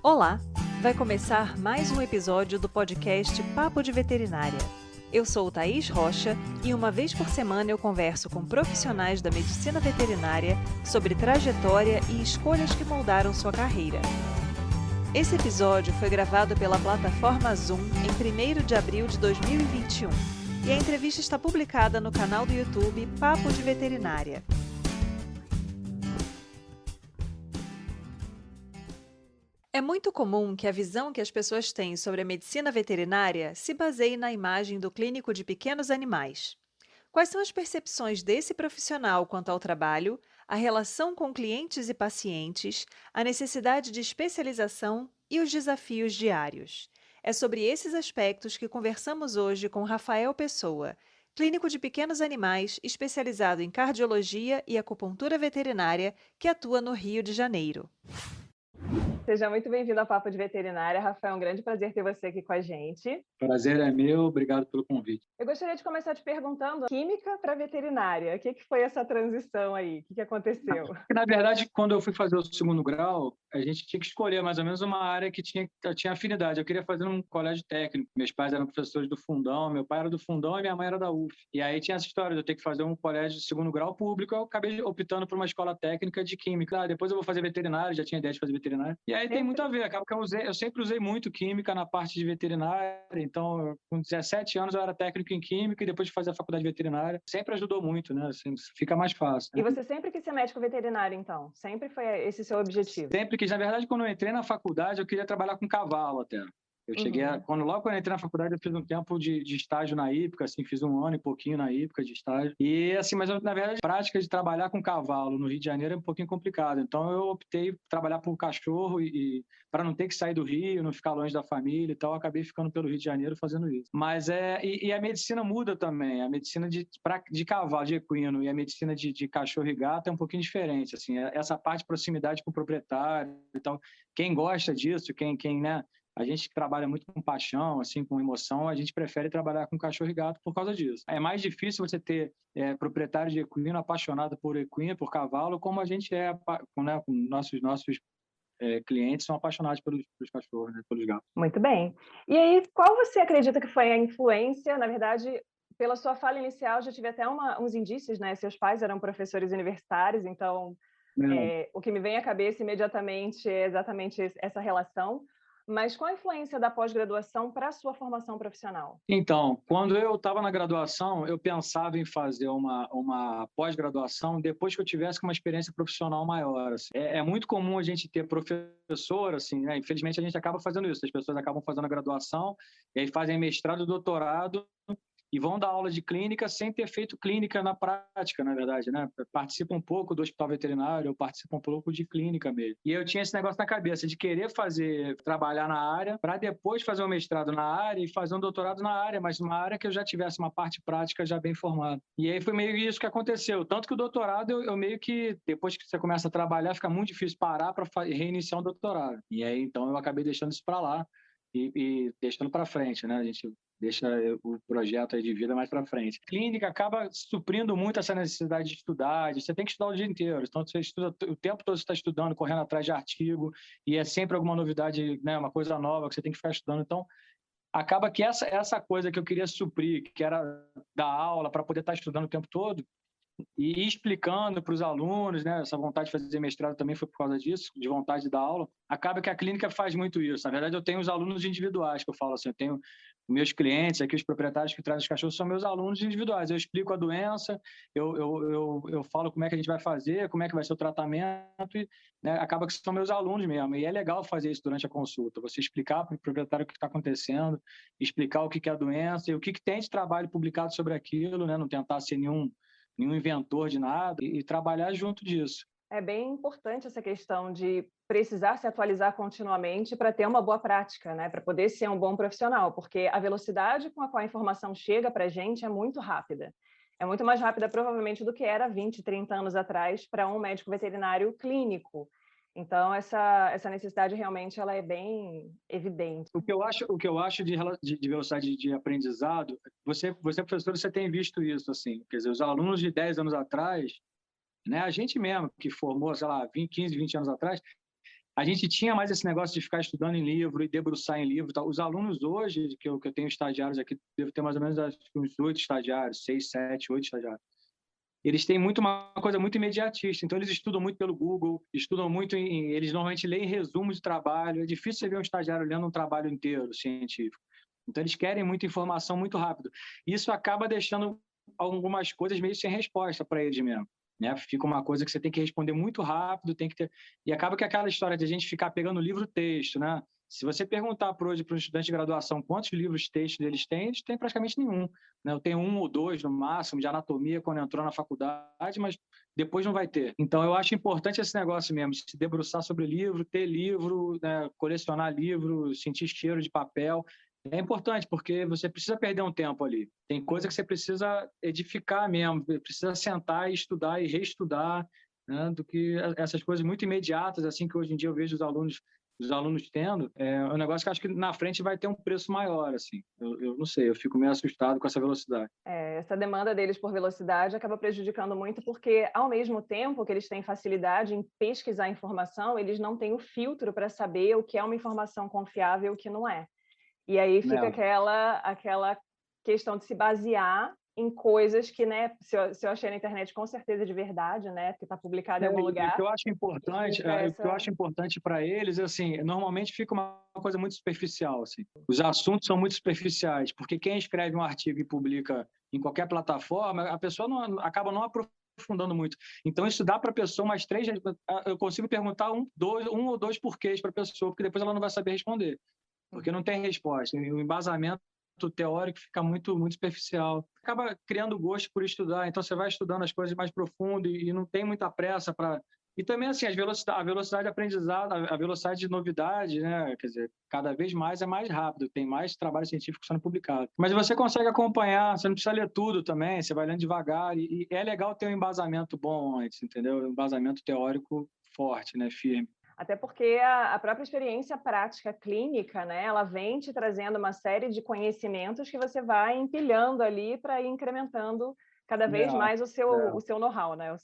Olá! Vai começar mais um episódio do podcast Papo de Veterinária. Eu sou Thaís Rocha e uma vez por semana eu converso com profissionais da medicina veterinária sobre trajetória e escolhas que moldaram sua carreira. Esse episódio foi gravado pela plataforma Zoom em 1º de abril de 2021 e a entrevista está publicada no canal do YouTube Papo de Veterinária. É muito comum que a visão que as pessoas têm sobre a medicina veterinária se baseie na imagem do clínico de pequenos animais. Quais são as percepções desse profissional quanto ao trabalho, a relação com clientes e pacientes, a necessidade de especialização e os desafios diários? É sobre esses aspectos que conversamos hoje com Rafael Pessoa, clínico de pequenos animais especializado em cardiologia e acupuntura veterinária que atua no Rio de Janeiro. Seja muito bem-vindo ao Papo de Veterinária, Rafael. É um grande prazer ter você aqui com a gente. Prazer é meu, obrigado pelo convite. Eu gostaria de começar te perguntando, química para veterinária, o que foi essa transição aí? O que aconteceu? Na verdade, quando eu fui fazer o segundo grau, a gente tinha que escolher mais ou menos uma área que eu tinha afinidade. Eu queria fazer num colégio técnico. Meus pais eram professores do Fundão, meu pai era do Fundão e minha mãe era da UF. E aí tinha essa história de eu ter que fazer um colégio de segundo grau público. Eu acabei optando por uma escola técnica de química. Depois eu vou fazer veterinário, já tinha ideia de fazer veterinário. E aí tem muito a ver. Acaba que eu sempre usei muito química na parte de veterinária. Então, com 17 anos eu era técnico em química e depois de fazer a faculdade veterinária, sempre ajudou muito, né? Assim, fica mais fácil. E você sempre quis ser médico veterinário, então? Sempre foi esse seu objetivo? Sempre quis. Na verdade, quando eu entrei na faculdade, eu queria trabalhar com cavalo até. Eu cheguei logo quando eu entrei na faculdade, eu fiz um tempo de estágio na hípica, assim, fiz 1 ano e pouquinho na hípica de estágio. E assim, mas na verdade, a prática de trabalhar com cavalo no Rio de Janeiro é um pouquinho complicado. Então eu optei por trabalhar por cachorro e para não ter que sair do Rio, não ficar longe da família e tal, eu acabei ficando pelo Rio de Janeiro fazendo isso. Mas e a medicina muda também. A medicina de cavalo, de equino e a medicina de cachorro e gato é um pouquinho diferente, assim. Essa parte de proximidade com o proprietário e tal. Quem gosta disso, né? A gente que trabalha muito com paixão, assim, com emoção, a gente prefere trabalhar com cachorro e gato por causa disso. É mais difícil você ter proprietário de equino apaixonado por equino, por cavalo, como a gente né, com nossos clientes são apaixonados pelos cachorros, né, pelos gatos. Muito bem. E aí, qual você acredita que foi a influência, na verdade, pela sua fala inicial, já tive até uns indícios, né? Seus pais eram professores universitários, então o que me vem à cabeça imediatamente é exatamente essa relação. Mas qual a influência da pós-graduação para a sua formação profissional? Então, quando eu estava na graduação, eu pensava em fazer uma pós-graduação depois que eu tivesse uma experiência profissional maior. Assim. É muito comum a gente ter professor, assim, né? Infelizmente a gente acaba fazendo isso. As pessoas acabam fazendo a graduação e aí fazem mestrado, doutorado e vão dar aula de clínica sem ter feito clínica na prática, na verdade, né? Participa um pouco do hospital veterinário, ou participa um pouco de clínica mesmo. E eu tinha esse negócio na cabeça de querer trabalhar na área, para depois fazer um mestrado na área e fazer um doutorado na área, mas uma área que eu já tivesse uma parte prática já bem formada. E aí foi meio isso que aconteceu. Tanto que o doutorado, eu meio que, depois que você começa a trabalhar, fica muito difícil parar para reiniciar um doutorado. E aí, então, eu acabei deixando isso para lá e deixando para frente, né? A gente deixa o projeto aí de vida mais para frente. A clínica acaba suprindo muito essa necessidade de estudar, você tem que estudar o dia inteiro, então você estuda o tempo todo, você está estudando, correndo atrás de artigo, e é sempre alguma novidade, né, uma coisa nova que você tem que ficar estudando, então acaba que essa coisa que eu queria suprir, que era dar aula para poder estar estudando o tempo todo, e ir explicando para os alunos, né? Essa vontade de fazer mestrado também foi por causa disso, de vontade de dar aula. Acaba que a clínica faz muito isso. Na verdade, eu tenho os alunos individuais, que eu falo assim, eu tenho meus clientes aqui, os proprietários que trazem os cachorros, são meus alunos individuais. Eu explico a doença, eu falo como é que a gente vai fazer, como é que vai ser o tratamento, e, né, acaba que são meus alunos mesmo. E é legal fazer isso durante a consulta, você explicar para o proprietário o que está acontecendo, explicar o que é a doença e o que tem de trabalho publicado sobre aquilo, né? Não tentar ser nenhum inventor de nada e trabalhar junto disso. É bem importante essa questão de precisar se atualizar continuamente para ter uma boa prática, né? Para poder ser um bom profissional, porque a velocidade com a qual a informação chega para a gente é muito rápida. É muito mais rápida, provavelmente, do que era 20, 30 anos atrás para um médico veterinário clínico. Então, essa necessidade realmente ela é bem evidente. O que eu acho de velocidade de aprendizado, você professor, você tem visto isso, assim, quer dizer, os alunos de 10 anos atrás, né, a gente mesmo que formou, sei lá, 15, 20 anos atrás, A gente tinha mais esse negócio de ficar estudando em livro e debruçar em livro e tal. Os alunos hoje, que eu tenho estagiários aqui, devo ter mais ou menos acho que uns 8 estagiários, 6, 7, 8 estagiários. Eles têm muito uma coisa muito imediatista, então eles estudam muito pelo Google, estudam muito eles normalmente leem resumos de trabalho. É difícil você ver um estagiário lendo um trabalho inteiro científico. Então eles querem muita informação muito rápido. Isso acaba deixando algumas coisas meio sem resposta para eles mesmo. Né? Fica uma coisa que você tem que responder muito rápido, tem que ter... E acaba que aquela história de a gente ficar pegando livro-texto, né? Se você perguntar hoje para um estudante de graduação quantos livros-textos eles têm praticamente nenhum. Né? Eu tenho 1 ou 2 no máximo de anatomia quando entrou na faculdade, mas depois não vai ter. Então, eu acho importante esse negócio mesmo, de se debruçar sobre livro, ter livro, né? Colecionar livro, sentir cheiro de papel. É importante, porque você precisa perder um tempo ali. Tem coisa que você precisa edificar mesmo, precisa sentar e estudar e reestudar, né? Do que essas coisas muito imediatas, assim, que hoje em dia eu vejo os alunos tendo, é um negócio que eu acho que na frente vai ter um preço maior, assim. Eu não sei, eu fico meio assustado com essa velocidade. Essa demanda deles por velocidade acaba prejudicando muito, porque, ao mesmo tempo que eles têm facilidade em pesquisar informação, eles não têm o filtro para saber o que é uma informação confiável e o que não é. E aí fica Né? aquela questão de se basear em coisas que, né, se eu achei na internet, com certeza é de verdade, né, porque está publicado em algum E o que lugar, eu acho importante, fica o que eu essa... acho importante para eles, assim, normalmente fica uma coisa muito superficial, assim. Os assuntos são muito superficiais, porque quem escreve um artigo e publica em qualquer plataforma, a pessoa não, acaba não aprofundando muito. Então, isso dá para a pessoa umas 3... Eu consigo perguntar um ou dois porquês para a pessoa, porque depois ela não vai saber responder, porque não tem resposta. O embasamento teórico fica muito, muito superficial. Acaba criando gosto por estudar, então você vai estudando as coisas mais profundo e não tem muita pressa para... E também, assim, a velocidade de aprendizado, a velocidade de novidade, né? Quer dizer, cada vez mais é mais rápido, tem mais trabalho científico sendo publicado. Mas você consegue acompanhar, você não precisa ler tudo também, você vai lendo devagar, e é legal ter um embasamento bom antes, entendeu? Um embasamento teórico forte, né? Firme. Até porque a própria experiência prática clínica, né, ela vem te trazendo uma série de conhecimentos que você vai empilhando ali para ir incrementando cada vez mais É. o seu know-how, né,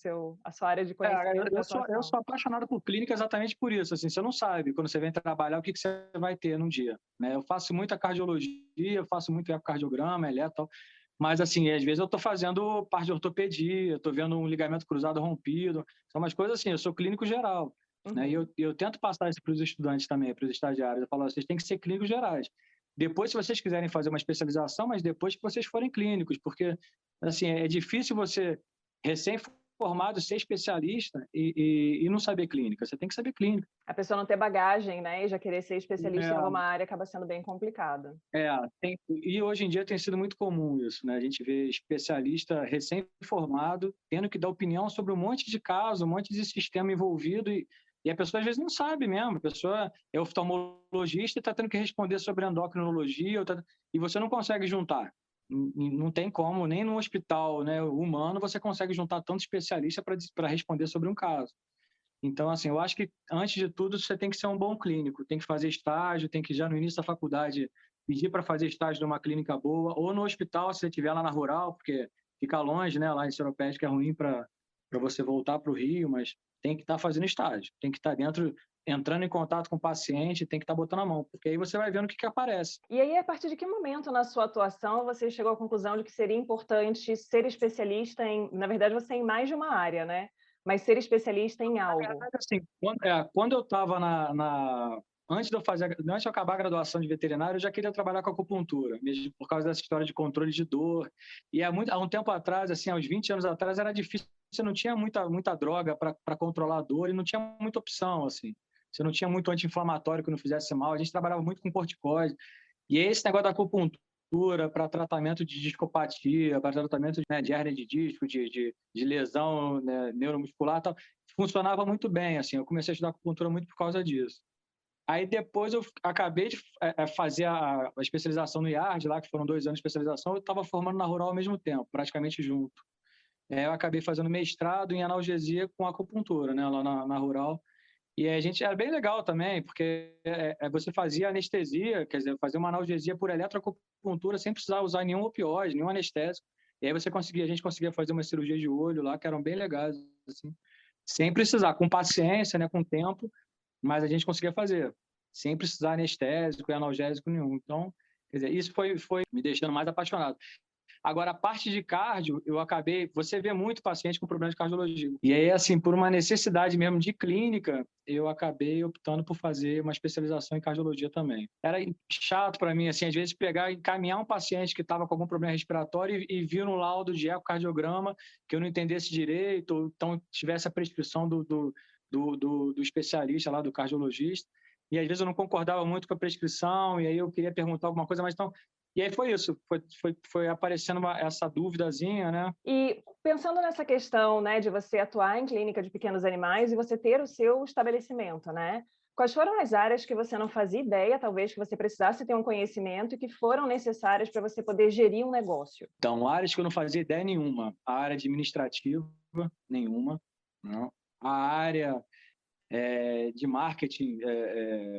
a sua área de conhecimento de Eu atuação. sou apaixonado por clínica exatamente por isso. Assim, você não sabe, quando você vem trabalhar, o que você vai ter num dia. Né? Eu faço muita cardiologia, eu faço muito ecocardiograma, eletro, tal, mas, assim, às vezes eu estou fazendo parte de ortopedia, estou vendo um ligamento cruzado rompido. São umas coisas assim, eu sou clínico geral. Né? E Uhum. eu tento passar isso para os estudantes também, para os estagiários. Eu falo, vocês têm que ser clínicos gerais. Depois, se vocês quiserem fazer uma especialização, mas depois que vocês forem clínicos, porque, assim, é difícil você recém-formado ser especialista e não saber clínica. Você tem que saber clínica. A pessoa não ter bagagem, né, e já querer ser especialista em É, alguma área acaba sendo bem complicado. e hoje em dia tem sido muito comum isso, né? A gente vê especialista recém-formado tendo que dar opinião sobre um monte de caso, um monte de sistema envolvido e a pessoa às vezes não sabe mesmo. A pessoa é oftalmologista e está tendo que responder sobre endocrinologia, e você não consegue juntar. Não tem como, nem no hospital, né, humano você consegue juntar tanto especialista para responder sobre um caso. Então, assim, eu acho que, antes de tudo, você tem que ser um bom clínico, tem que fazer estágio, tem que, já no início da faculdade, pedir para fazer estágio numa clínica boa, ou no hospital, se você estiver lá na rural, porque fica longe, né, lá em Seropédica é ruim para você voltar para o Rio, mas tem que estar fazendo estágio, tem que estar dentro, entrando em contato com o paciente, tem que estar botando a mão, porque aí você vai vendo o que aparece. E aí, a partir de que momento na sua atuação você chegou à conclusão de que seria importante ser especialista em, na verdade, você é em mais de uma área, né? Mas ser especialista em Na algo? verdade, assim, quando eu estava antes de eu acabar a graduação de veterinário, eu já queria trabalhar com acupuntura, mesmo por causa dessa história de controle de dor. E há um tempo atrás, assim, há uns 20 anos atrás, era difícil, você não tinha muita droga para controlar a dor e não tinha muita opção, assim. Você não tinha muito anti-inflamatório que não fizesse mal. A gente trabalhava muito com corticoide. E esse negócio da acupuntura para tratamento de discopatia, para tratamento, né, de hérnia de disco, de lesão, né, neuromuscular e tal, funcionava muito bem. Assim, eu comecei a estudar acupuntura muito por causa disso. Aí depois eu acabei de fazer a especialização no IARD, lá, que foram 2 anos de especialização, eu estava formando na Rural ao mesmo tempo, praticamente junto. Eu acabei fazendo mestrado em analgesia com acupuntura, né, lá na Rural. E a gente era bem legal também, porque você fazia anestesia, quer dizer, fazia uma analgesia por eletroacupuntura sem precisar usar nenhum opioide, nenhum anestésico. E aí a gente conseguia fazer uma cirurgia de olho lá, que eram bem legais, assim, sem precisar, com paciência, né, com tempo. mas a gente conseguia fazer, sem precisar anestésico e analgésico nenhum. Então, quer dizer, isso foi me deixando mais apaixonado. Agora, a parte de cardio, você vê muito paciente com problema de cardiologia. E aí, assim, por uma necessidade mesmo de clínica, eu acabei optando por fazer uma especialização em cardiologia também. Era chato para mim, assim, às vezes pegar e encaminhar um paciente que estava com algum problema respiratório e vir no laudo de ecocardiograma que eu não entendesse direito, ou então tivesse a prescrição do especialista lá, do cardiologista. E às vezes eu não concordava muito com a prescrição, e aí eu queria perguntar alguma coisa, mas então e aí foi isso, foi aparecendo essa duvidazinha, né? E pensando nessa questão, né, de você atuar em clínica de pequenos animais e você ter o seu estabelecimento, né? Quais foram as áreas que você não fazia ideia, talvez, que você precisasse ter um conhecimento e que foram necessárias para você poder gerir um negócio? Então, áreas que eu não fazia ideia nenhuma. A área administrativa, nenhuma. Não. A área de marketing,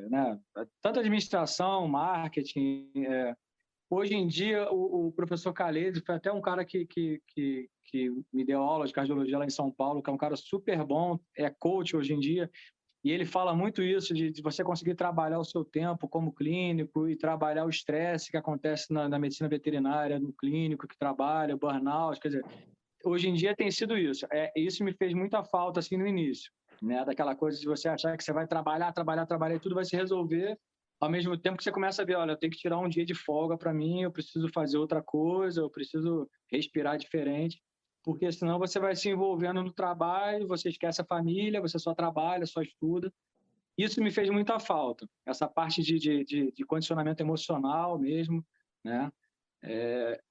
né? Tanto administração, marketing. Hoje em dia, o professor Calede foi até um cara que me deu aula de cardiologia lá em São Paulo, que é um cara super bom, é coach hoje em dia, e ele fala muito isso, de você conseguir trabalhar o seu tempo como clínico e trabalhar o estresse que acontece na medicina veterinária, no clínico que trabalha, o burnout, quer dizer, hoje em dia tem sido isso. Isso me fez muita falta assim no início, né? Daquela coisa de você achar que você vai trabalhar e tudo vai se resolver, ao mesmo tempo que você começa a ver, olha, eu tenho que tirar um dia de folga para mim, eu preciso fazer outra coisa, eu preciso respirar diferente, porque senão você vai se envolvendo no trabalho, você esquece a família, você só trabalha, só estuda. Isso me fez muita falta, essa parte de condicionamento emocional mesmo, né?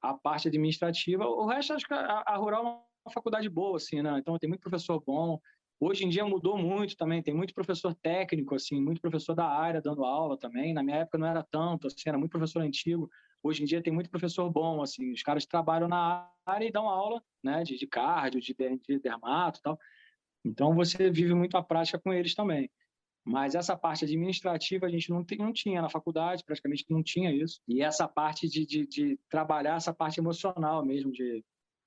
A parte administrativa. O resto, acho que a Rural é uma faculdade boa, assim, né? Então, tem muito professor bom. Hoje em dia mudou muito também, tem muito professor técnico, assim, muito professor da área dando aula também. Na minha época não era tanto, assim, era muito professor antigo. Hoje em dia tem muito professor bom, assim, os caras trabalham na área e dão aula, né, de cardio, de dermato e tal. Então, você vive muito a prática com eles também. Mas essa parte administrativa a gente não tinha na faculdade, praticamente não tinha isso. E essa parte de trabalhar essa parte emocional mesmo,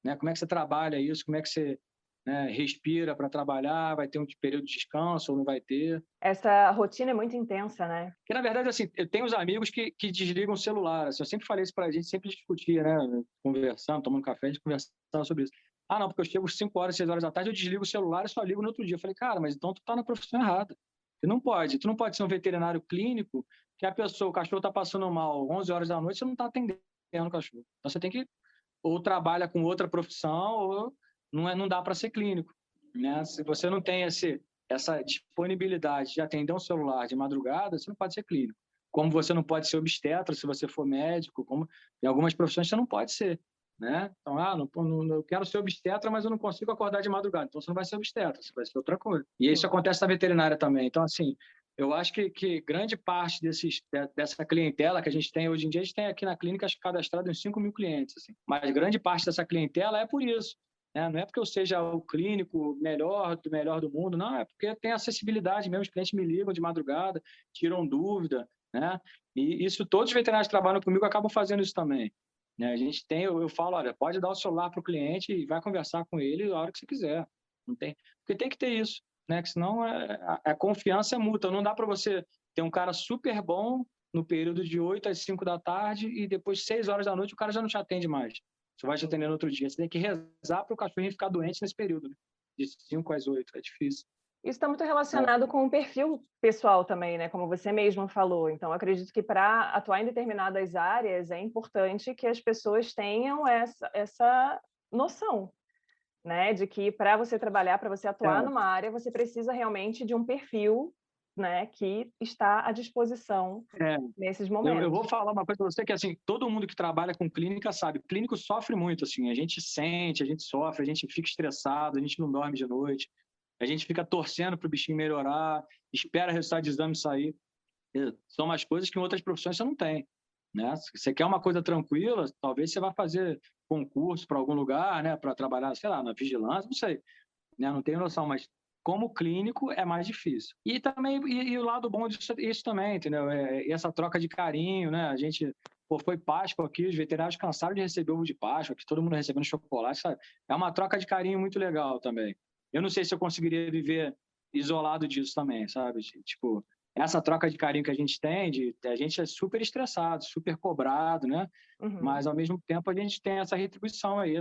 né, como é que você trabalha isso, como é que você, né, respira para trabalhar, vai ter um período de descanso ou não vai ter. Essa rotina é muito intensa, né? Porque, na verdade, assim, eu tenho os amigos que desligam o celular. Assim, eu sempre falei isso para a gente, sempre discutia, né, conversando, tomando café, a gente conversava sobre isso. Ah, não, porque eu chego às 5 horas, 6 horas da tarde, eu desligo o celular e só ligo no outro dia. Eu falei, cara, mas então tu tá na profissão errada. Tu não pode ser um veterinário clínico que o cachorro está passando mal 11 horas da noite, você não está atendendo o cachorro. Então você tem que ou trabalha com outra profissão ou não dá para ser clínico, né? Se você não tem essa disponibilidade de atender um celular de madrugada, você não pode ser clínico. Como você não pode ser obstetra se você for médico, como em algumas profissões você não pode ser, né? Então, eu quero ser obstetra, mas eu não consigo acordar de madrugada. Então, você não vai ser obstetra, você vai ser outra coisa. E isso acontece na veterinária também. Então, assim, eu acho que grande parte dessa clientela que a gente tem hoje em dia, a gente tem aqui na clínica acho que cadastrado uns 5 mil clientes. Assim. Mas grande parte dessa clientela é por isso. Né? Não é porque eu seja o clínico melhor do mundo, não, é porque tem acessibilidade mesmo. Os clientes me ligam de madrugada, tiram dúvida, né? E isso, todos os veterinários que trabalham comigo acabam fazendo isso também. Né? A gente tem, eu falo, olha, pode dar o celular para o cliente e vai conversar com ele a hora que você quiser. Não tem, porque tem que ter isso, né? Que senão a confiança é mútua. Não dá para você ter um cara super bom no período de 8 às 5 da tarde e depois 6 horas da noite o cara já não te atende mais. Você vai te atender no outro dia. Você tem que rezar para o cachorrinho ficar doente nesse período, né? De 5 às 8. É difícil. Isso está muito relacionado com o perfil pessoal também, né? Como você mesmo falou. Então, acredito que para atuar em determinadas áreas é importante que as pessoas tenham essa noção, né? De que para você trabalhar, para você atuar numa área, você precisa realmente de um perfil, né? Que está à disposição nesses momentos. Eu vou falar uma coisa para você que, assim, todo mundo que trabalha com clínica sabe, clínico sofre muito, assim, a gente sente, a gente sofre, a gente fica estressado, a gente não dorme de noite, a gente fica torcendo para o bichinho melhorar, espera o resultado de exame sair. São umas coisas que em outras profissões você não tem, né? Se você quer uma coisa tranquila, talvez você vá fazer concurso para algum lugar, né? Para trabalhar, sei lá, na vigilância, não sei, né? Não tenho noção, mas como clínico é mais difícil. E também e o lado bom disso isso também, entendeu? Essa troca de carinho, né? A gente foi Páscoa aqui, os veterinários cansaram de receber ovo de Páscoa, que todo mundo recebendo chocolate, sabe? É uma troca de carinho muito legal também. Eu não sei se eu conseguiria viver isolado disso também, sabe? Tipo, essa troca de carinho que a gente tem, a gente é super estressado, super cobrado, né? Uhum. Mas, ao mesmo tempo, a gente tem essa retribuição aí,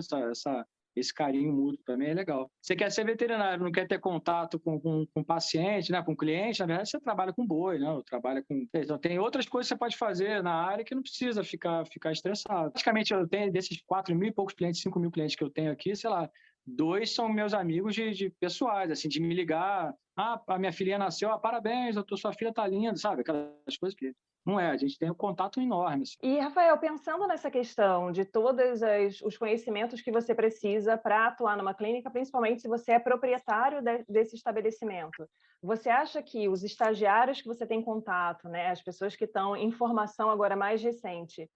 esse carinho mútuo também é legal. Você quer ser veterinário, não quer ter contato com paciente, né, com cliente, na verdade você trabalha com boi, né, ou trabalha com... Então, tem outras coisas que você pode fazer na área que não precisa ficar estressado. Praticamente eu tenho desses 4.000 e poucos clientes, 5.000 clientes que eu tenho aqui, sei lá, 2 são meus amigos de pessoais, assim, de me ligar, a minha filhinha nasceu, parabéns, sua filha tá linda, sabe? Aquelas coisas que não é, a gente tem um contato enorme, assim. E, Rafael, pensando nessa questão de todos os conhecimentos que você precisa para atuar numa clínica, principalmente se você é proprietário desse estabelecimento, você acha que os estagiários que você tem contato, né, as pessoas que estão em formação agora mais recente,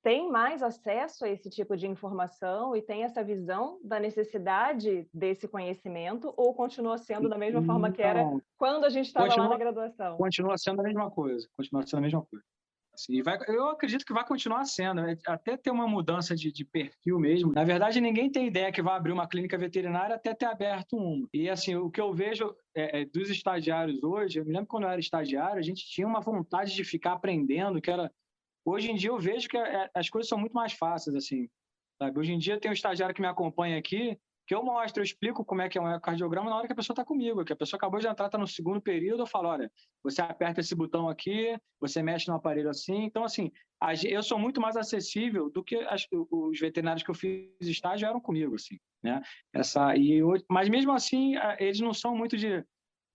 têm mais acesso a esse tipo de informação e têm essa visão da necessidade desse conhecimento, ou continua sendo da mesma forma que era Então, quando a gente estava lá na continua, graduação? continua sendo a mesma coisa, continua sendo a mesma coisa. Assim, eu acredito que vai continuar sendo, né? Até ter uma mudança de perfil mesmo. Na verdade, ninguém tem ideia que vai abrir uma clínica veterinária até ter aberto uma. E assim, o que eu vejo dos estagiários hoje, eu me lembro quando eu era estagiário, a gente tinha uma vontade de ficar aprendendo, que era... Hoje em dia eu vejo que as coisas são muito mais fáceis, assim, sabe? Hoje em dia tem um estagiário que me acompanha aqui, que eu mostro, eu explico como é que é um ecocardiograma na hora que a pessoa está comigo, que a pessoa acabou de entrar, está no segundo período, eu falo, olha, você aperta esse botão aqui, você mexe no aparelho assim. Então, assim, eu sou muito mais acessível do que os veterinários que eu fiz estágio eram comigo, assim, né? Mas mesmo assim, eles não são muito de,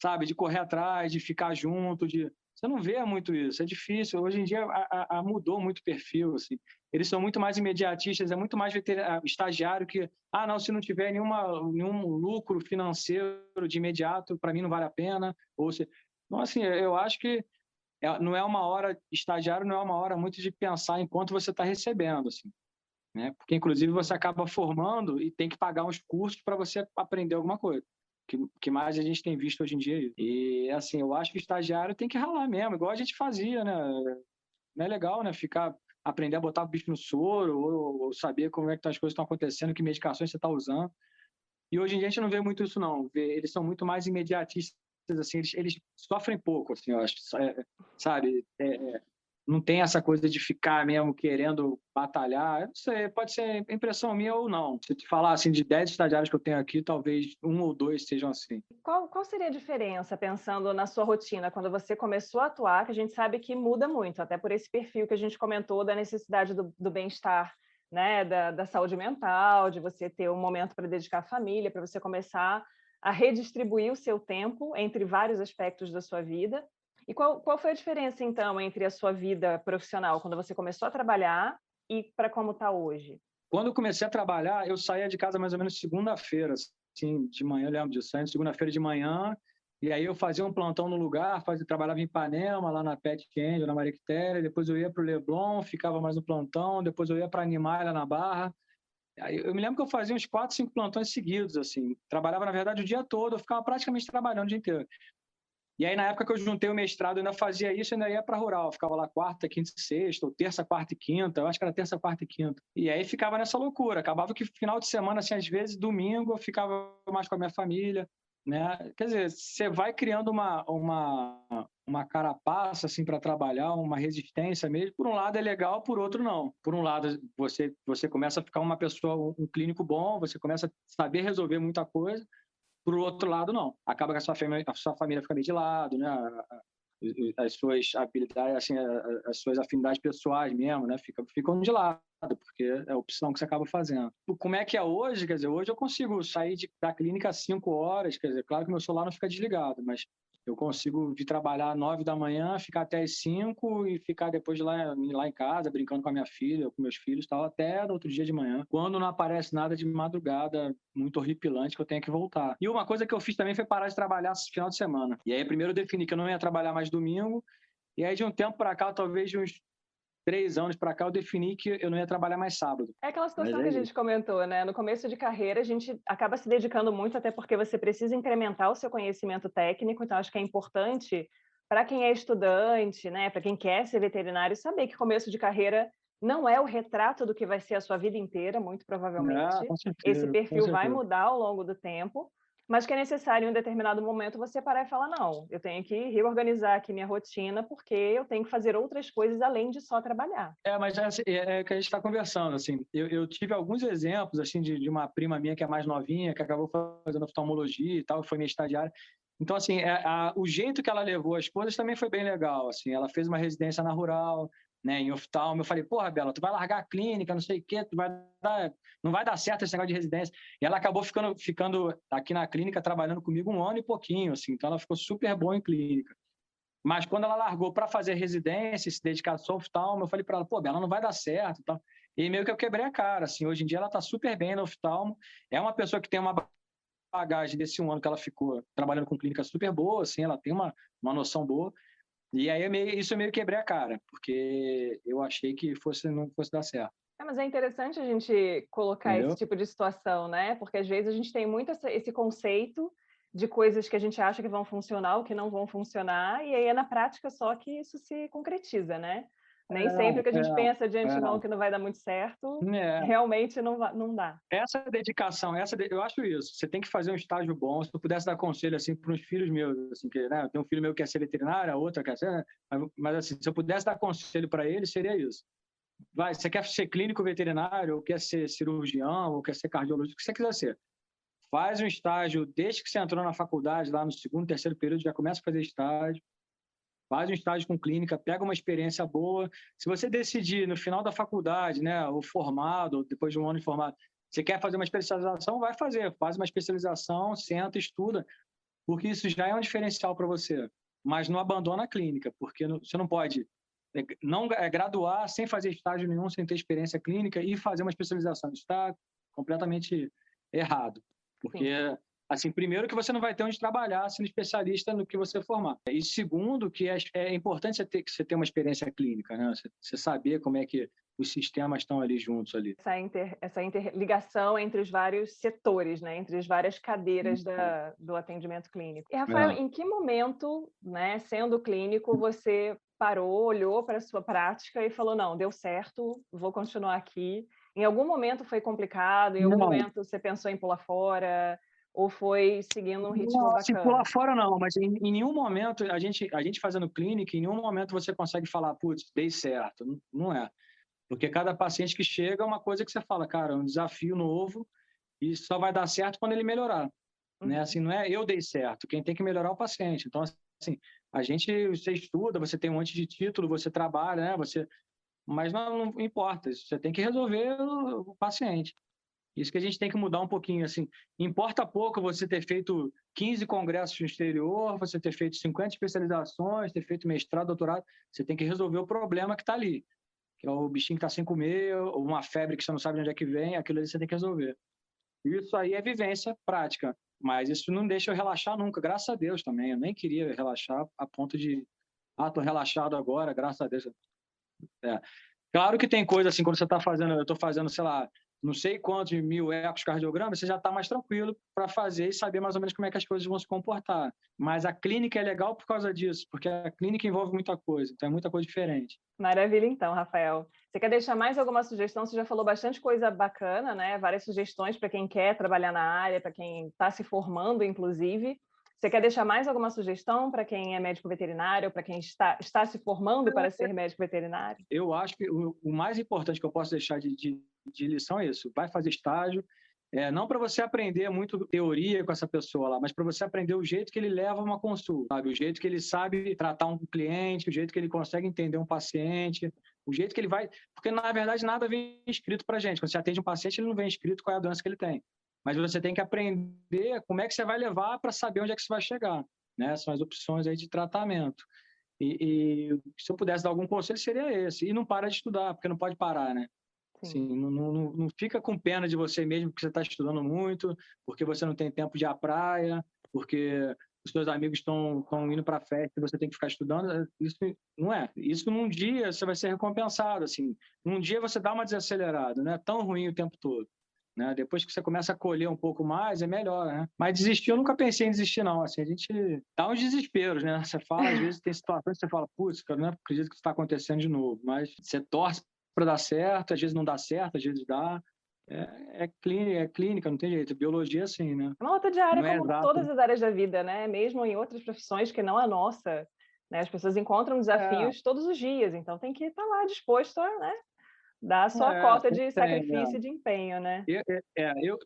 sabe, de correr atrás, de ficar junto, você não vê muito isso, é difícil. Hoje em dia mudou muito o perfil, assim. Eles são muito mais imediatistas, é muito mais estagiário que, não, se não tiver nenhum lucro financeiro de imediato, para mim não vale a pena. Então, assim, eu acho que não é uma hora, estagiário não é uma hora muito de pensar enquanto você está recebendo, assim, né? Porque, inclusive, você acaba formando e tem que pagar uns cursos para você aprender alguma coisa. Que mais a gente tem visto hoje em dia. E, assim, eu acho que o estagiário tem que ralar mesmo, igual a gente fazia, né? Não é legal, né? Aprender a botar o bicho no soro, ou saber como é que as coisas estão acontecendo, que medicações você está usando. E hoje em dia a gente não vê muito isso, não. Eles são muito mais imediatistas, assim, eles sofrem pouco, assim, eu acho. Sabe? Não tem essa coisa de ficar mesmo querendo batalhar. Eu não sei, pode ser impressão minha ou não. Se eu te falar assim, de 10 estagiários que eu tenho aqui, talvez 1 ou 2 sejam assim. Qual seria a diferença, pensando na sua rotina, quando você começou a atuar, que a gente sabe que muda muito, até por esse perfil que a gente comentou da necessidade do bem-estar, né, da saúde mental, de você ter um momento para dedicar à família, para você começar a redistribuir o seu tempo entre vários aspectos da sua vida. E qual foi a diferença, então, entre a sua vida profissional, quando você começou a trabalhar, e para como está hoje? Quando eu comecei a trabalhar, eu saía de casa mais ou menos segunda-feira, assim, de manhã, eu lembro disso, saindo segunda-feira de manhã, e aí eu fazia um plantão no lugar, trabalhava em Ipanema, lá na Pet Angel, na Maria Quitéria, depois eu ia para o Leblon, ficava mais no plantão, depois eu ia para Animalia, na Barra. Aí eu me lembro que eu fazia uns 4, 5 plantões seguidos, assim, trabalhava, na verdade, o dia todo, eu ficava praticamente trabalhando o dia inteiro. E aí, na época que eu juntei o mestrado, eu ainda fazia isso, ainda ia para rural. Eu ficava lá quarta, quinta e sexta, ou terça, quarta e quinta. Eu acho que era terça, quarta e quinta. E aí ficava nessa loucura. Acabava que final de semana, assim, às vezes, domingo, eu ficava mais com a minha família, né? Quer dizer, você vai criando uma carapaça, assim, para trabalhar, uma resistência mesmo. Por um lado é legal, por outro não. Por um lado, você começa a ficar uma pessoa, um clínico bom, você começa a saber resolver muita coisa. Por outro lado, não. Acaba que a sua família fica meio de lado, né? As suas habilidades, assim, as suas afinidades pessoais mesmo, né? Ficam de lado, porque é a opção que você acaba fazendo. Como é que é hoje? Quer dizer, hoje eu consigo sair da clínica às 5 horas, quer dizer, claro que meu celular não fica desligado, mas eu consigo vir trabalhar às 9 da manhã, ficar até às 5 e ficar depois lá em casa, brincando com a minha filha, com meus filhos, tal, até no outro dia de manhã, quando não aparece nada de madrugada muito horripilante que eu tenha que voltar. E uma coisa que eu fiz também foi parar de trabalhar esse final de semana. E aí, primeiro eu defini que eu não ia trabalhar mais domingo, e aí de um tempo para cá, talvez de uns 3 anos para cá, eu defini que eu não ia trabalhar mais sábado. É aquela Mas situação que é a isso. gente comentou, né? No começo de carreira, a gente acaba se dedicando muito, até porque você precisa incrementar o seu conhecimento técnico, então acho que é importante para quem é estudante, né? Para quem quer ser veterinário, saber que começo de carreira não é o retrato do que vai ser a sua vida inteira, muito provavelmente. Com Esse certeza, com perfil vai certeza. mudar ao longo do tempo, Mas que é necessário, em um determinado momento, você parar e falar: "Não, eu tenho que reorganizar aqui minha rotina, porque eu tenho que fazer outras coisas além de só trabalhar". Mas assim, é que a gente está conversando, assim, eu tive alguns exemplos, assim, de uma prima minha que é mais novinha, que acabou fazendo oftalmologia e tal, foi minha estagiária. Então, assim, o jeito que ela levou as coisas também foi bem legal, assim, ela fez uma residência na Rural, né, em oftalmo, eu falei, porra, Bela, tu vai largar a clínica, não sei o quê, não vai dar certo esse negócio de residência. E ela acabou ficando aqui na clínica, trabalhando comigo 1 ano e pouquinho, assim, então ela ficou super boa em clínica. Mas quando ela largou para fazer residência e se dedicar só ao oftalmo, eu falei para ela, pô, Bela, não vai dar certo e tal. E meio que eu quebrei a cara, assim, hoje em dia ela está super bem no oftalmo, é uma pessoa que tem uma bagagem desse 1 ano que ela ficou trabalhando com clínica super boa, assim, ela tem uma noção boa, e aí isso eu meio quebrei a cara, porque eu achei que não fosse dar certo, Mas é interessante a gente colocar esse entendeu? tipo de situação, né, porque às vezes a gente tem muito esse conceito de coisas que a gente acha que vão funcionar ou que não vão funcionar, e aí é na prática só que isso se concretiza, né. Nem sempre o que a gente pensa de antemão que não vai dar muito certo, É, realmente não dá. essa dedicação, eu acho isso. Você tem que fazer um estágio bom. Se eu pudesse dar conselho assim para os filhos meus, assim, que, né, eu tenho um filho meu que quer ser veterinário, a outra quer ser, né, mas assim, se eu pudesse dar conselho para ele, seria isso. Você quer ser clínico veterinário, ou quer ser cirurgião, ou quer ser cardiologista, o que você quiser ser. Faz um estágio desde que você entrou na faculdade, lá no segundo, terceiro período, já começa a fazer estágio. Faz um estágio com clínica, pega uma experiência boa. Se você decidir no final da faculdade, né, ou formado, ou depois de 1 ano de formado, você quer fazer uma especialização, vai fazer. Faz uma especialização, senta, estuda, porque isso já é um diferencial para você. Mas não abandona a clínica, porque você não pode não graduar sem fazer estágio nenhum, sem ter experiência clínica e fazer uma especialização. Isso está completamente errado, porque Sim. assim, primeiro que você não vai ter onde trabalhar sendo especialista no que você formar. E segundo que é importante você ter uma experiência clínica, né? Você saber como é que os sistemas estão ali juntos ali. Essa interligação entre os vários setores, né, entre as várias cadeiras do atendimento clínico. E, Rafael, É. em que momento, né, sendo clínico, você parou, olhou para a sua prática e falou: "Não, deu certo, vou continuar aqui"? Em algum momento foi complicado? Em algum Não, momento você pensou em pular fora? Ou foi seguindo um ritmo não, assim, pular bacana? fora não, mas em nenhum momento, a gente fazendo clínica, em nenhum momento você consegue falar, putz, dei certo. Não, não é. Porque cada paciente que chega é uma coisa que você fala, cara, é um desafio novo e só vai dar certo quando ele melhorar, né? Uhum. Assim, não é eu dei certo, quem tem que melhorar é o paciente. Então, assim, você estuda, você tem um monte de título, você trabalha, né? Mas não importa, você tem que resolver o paciente. Isso que a gente tem que mudar um pouquinho, assim, importa pouco você ter feito 15 congressos no exterior, você ter feito 50 especializações, ter feito mestrado, doutorado, você tem que resolver o problema que está ali, que é o bichinho que está sem comer, ou uma febre que você não sabe de onde é que vem, aquilo ali você tem que resolver. Isso aí é vivência prática, mas isso não deixa eu relaxar nunca, graças a Deus também. Eu nem queria relaxar a ponto de, tô relaxado agora, graças a Deus. É. Claro que tem coisa assim, quando você está fazendo, eu estou fazendo, sei lá, não sei quantos mil ecocardiogramas, você já está mais tranquilo para fazer e saber mais ou menos como é que as coisas vão se comportar. Mas a clínica é legal por causa disso, porque a clínica envolve muita coisa, então é muita coisa diferente. Maravilha, então, Rafael. Você quer deixar mais alguma sugestão? Você já falou bastante coisa bacana, né? Várias sugestões para quem quer trabalhar na área, para quem está se formando, inclusive. Você quer deixar mais alguma sugestão para quem é médico veterinário, para quem está se formando para ser médico veterinário? Eu acho que o mais importante que eu posso deixar de lição é isso: vai fazer estágio, não para você aprender muito teoria com essa pessoa lá, mas para você aprender o jeito que ele leva uma consulta, sabe? O jeito que ele sabe tratar um cliente, o jeito que ele consegue entender um paciente, o jeito que ele vai. Porque, na verdade, nada vem escrito para a gente. Quando você atende um paciente, ele não vem escrito qual é a doença que ele tem. Mas você tem que aprender como é que você vai levar para saber onde é que você vai chegar, né? São as opções aí de tratamento. E se eu pudesse dar algum conselho, seria esse. E não para de estudar, porque não pode parar, né? Sim. Assim, não fica com pena de você mesmo, porque você está estudando muito, porque você não tem tempo de ir à praia, porque os seus amigos estão indo para a festa e você tem que ficar estudando. Isso não é. Isso num dia você vai ser recompensado. Assim. Num dia você dá uma desacelerada, não é tão ruim o tempo todo. Né? Depois que você começa a colher um pouco mais, é melhor, né? Mas desistir, eu nunca pensei em desistir, não. Assim, a gente dá uns desesperos, né? Você fala, às vezes tem situações que você fala, putz, cara, não acredito que isso está acontecendo de novo. Mas você torce para dar certo, às vezes não dá certo, às vezes dá. É clínica, não tem jeito. Biologia, sim, né? É uma luta diária, Não é como exato. todas as áreas da vida, né? Mesmo em outras profissões que não a nossa, né? As pessoas encontram desafios todos os dias, então tem que estar lá disposto a, né, dar a sua cota Sempre de tem, né? sacrifício e de empenho, né?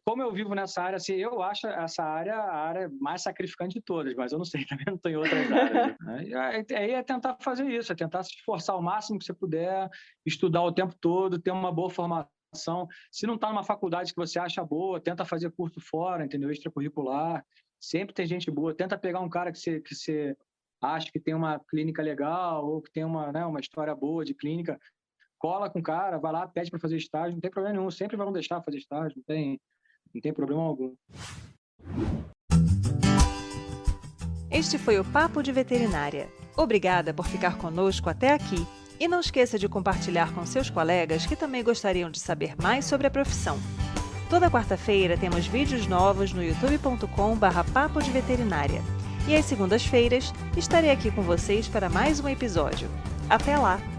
Como eu vivo nessa área, assim, eu acho essa área a área mais sacrificante de todas, mas eu não sei, também não estou em outras áreas. Né? Aí é tentar fazer isso, é tentar se esforçar o máximo que você puder, estudar o tempo todo, ter uma boa formação. Se não está numa faculdade que você acha boa, tenta fazer curso fora, entendeu? Extracurricular. Sempre tem gente boa. Tenta pegar um cara que você acha que tem uma clínica legal ou que tem uma história boa de clínica. Cola com o cara, vai lá, pede para fazer estágio, não tem problema nenhum. Sempre vão deixar fazer estágio, não tem problema algum. Este foi o Papo de Veterinária. Obrigada por ficar conosco até aqui. E não esqueça de compartilhar com seus colegas que também gostariam de saber mais sobre a profissão. Toda quarta-feira temos vídeos novos no youtube.com/papo de veterinária. E às segundas-feiras estarei aqui com vocês para mais um episódio. Até lá!